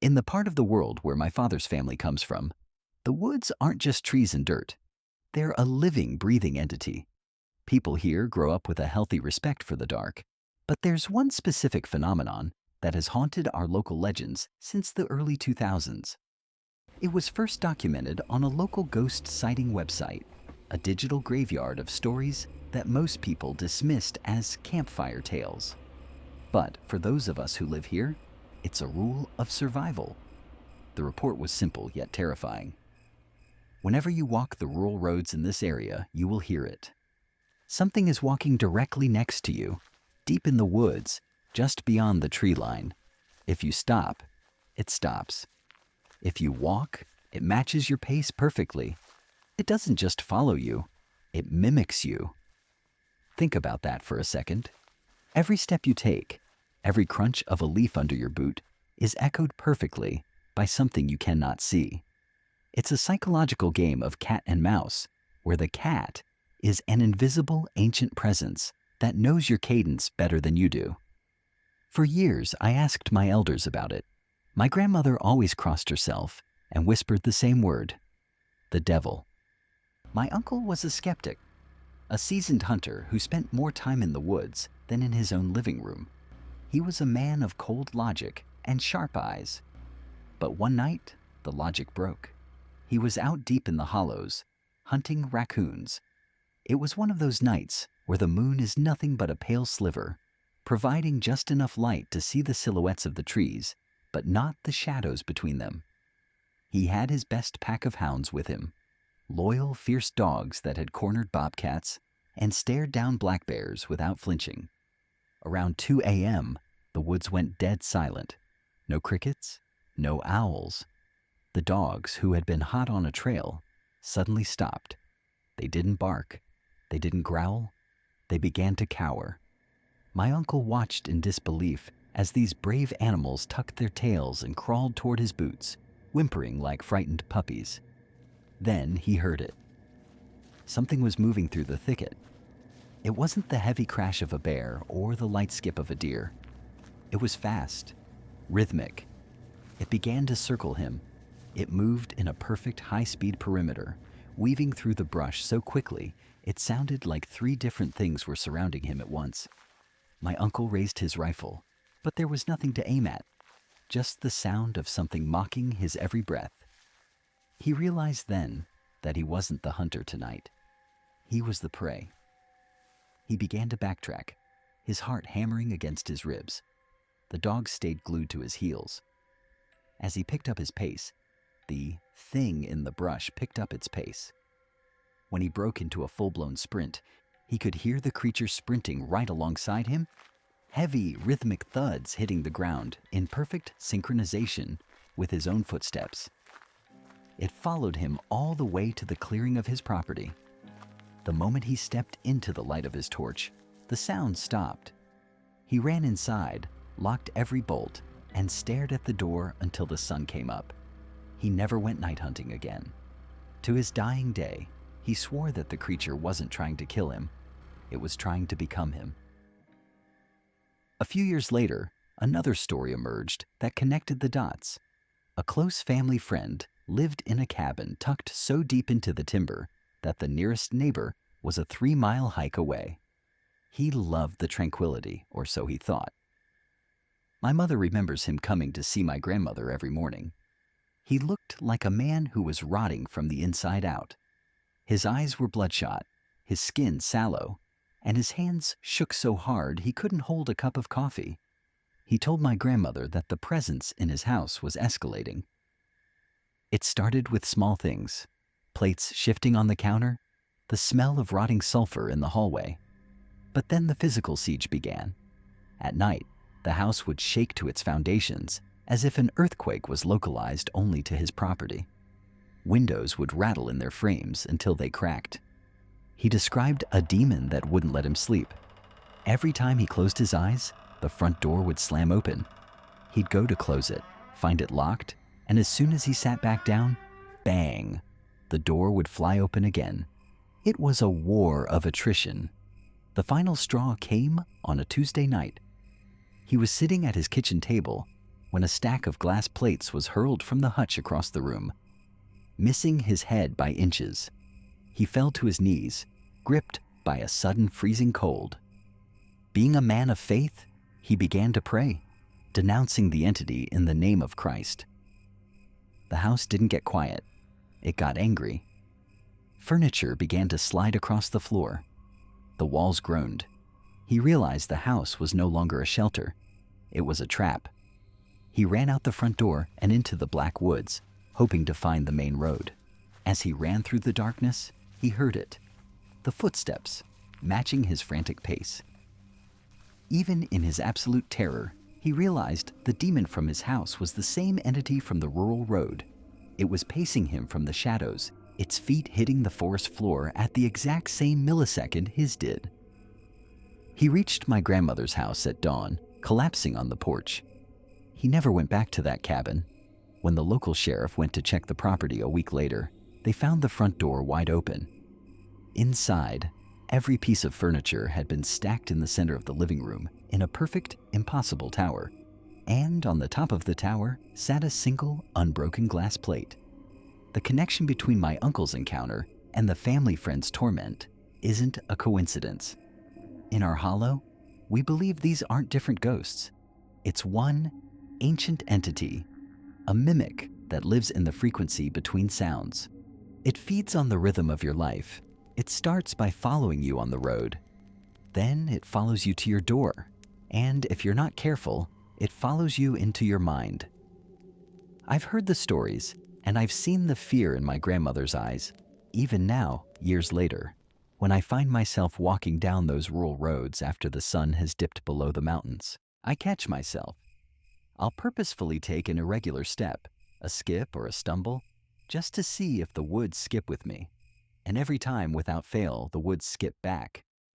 In the part of the world where my father's family comes from, the woods aren't just trees and dirt. They're a living, breathing entity. People here grow up with a healthy respect for the dark. But there's one specific phenomenon that has haunted our local legends since the early 2000s. It was first documented on a local ghost sighting website, a digital graveyard of stories that most people dismissed as campfire tales. But for those of us who live here, it's a rule of survival. The report was simple yet terrifying. Whenever you walk the rural roads in this area, you will hear it. Something is walking directly next to you, deep in the woods, just beyond the tree line. If you stop, it stops. If you walk, it matches your pace perfectly. It doesn't just follow you, it mimics you. Think about that for a second. Every step you take, every crunch of a leaf under your boot is echoed perfectly by something you cannot see. It's a psychological game of cat and mouse, where the cat is an invisible ancient presence that knows your cadence better than you do. For years, I asked my elders about it. My grandmother always crossed herself and whispered the same word: the devil. My uncle was a skeptic, a seasoned hunter who spent more time in the woods than in his own living room. He was a man of cold logic and sharp eyes. But one night, the logic broke. He was out deep in the hollows, hunting raccoons. It was one of those nights where the moon is nothing but a pale sliver, providing just enough light to see the silhouettes of the trees, but not the shadows between them. He had his best pack of hounds with him, loyal, fierce dogs that had cornered bobcats and stared down black bears without flinching. Around 2 a.m., the woods went dead silent. No crickets, no owls. The dogs, who had been hot on a trail, suddenly stopped. They didn't bark. They didn't growl. They began to cower. My uncle watched in disbelief as these brave animals tucked their tails and crawled toward his boots, whimpering like frightened puppies. Then he heard it. Something was moving through the thicket. It wasn't the heavy crash of a bear or the light skip of a deer. It was fast, rhythmic. It began to circle him. It moved in a perfect high-speed perimeter, weaving through the brush so quickly it sounded like 3 different things were surrounding him at once. My uncle raised his rifle, but there was nothing to aim at, just the sound of something mocking his every breath. He realized then that he wasn't the hunter tonight. He was the prey. He began to backtrack, his heart hammering against his ribs. The dog stayed glued to his heels. As he picked up his pace, the thing in the brush picked up its pace. When he broke into a full-blown sprint, he could hear the creature sprinting right alongside him, heavy, rhythmic thuds hitting the ground in perfect synchronization with his own footsteps. It followed him all the way to the clearing of his property. The moment he stepped into the light of his torch, the sound stopped. He ran inside, locked every bolt, and stared at the door until the sun came up. He never went night hunting again. To his dying day, he swore that the creature wasn't trying to kill him. It was trying to become him. A few years later, another story emerged that connected the dots. A close family friend lived in a cabin tucked so deep into the timber that the nearest neighbor was a 3-mile hike away. He loved the tranquility, or so he thought. My mother remembers him coming to see my grandmother every morning. He looked like a man who was rotting from the inside out. His eyes were bloodshot, his skin sallow, and his hands shook so hard he couldn't hold a cup of coffee. He told my grandmother that the presence in his house was escalating. It started with small things: plates shifting on the counter, the smell of rotting sulfur in the hallway. But then the physical siege began. At night, the house would shake to its foundations, as if an earthquake was localized only to his property. Windows would rattle in their frames until they cracked. He described a demon that wouldn't let him sleep. Every time he closed his eyes, the front door would slam open. He'd go to close it, find it locked, and as soon as he sat back down, bang, the door would fly open again. It was a war of attrition. The final straw came on a Tuesday night. He was sitting at his kitchen table when a stack of glass plates was hurled from the hutch across the room. Missing his head by inches, he fell to his knees, gripped by a sudden freezing cold. Being a man of faith, he began to pray, denouncing the entity in the name of Christ. The house didn't get quiet. It got angry. Furniture began to slide across the floor. The walls groaned. He realized the house was no longer a shelter. It was a trap. He ran out the front door and into the black woods, hoping to find the main road. As he ran through the darkness, he heard it, the footsteps, matching his frantic pace. Even in his absolute terror, he realized the demon from his house was the same entity from the rural road. It was pacing him from the shadows, its feet hitting the forest floor at the exact same millisecond his did. He reached my grandmother's house at dawn, collapsing on the porch. He never went back to that cabin. When the local sheriff went to check the property a week later, they found the front door wide open. Inside, every piece of furniture had been stacked in the center of the living room in a perfect, impossible tower. And on the top of the tower sat a single, unbroken glass plate. The connection between my uncle's encounter and the family friend's torment isn't a coincidence. In our hollow, we believe these aren't different ghosts. It's one ancient entity, a mimic that lives in the frequency between sounds. It feeds on the rhythm of your life. It starts by following you on the road. Then it follows you to your door. And if you're not careful, it follows you into your mind. I've heard the stories, and I've seen the fear in my grandmother's eyes, even now, years later, when I find myself walking down those rural roads after the sun has dipped below the mountains. I catch myself. I'll purposefully take an irregular step, a skip or a stumble, just to see if the woods skip with me. And every time, without fail, the woods skip back,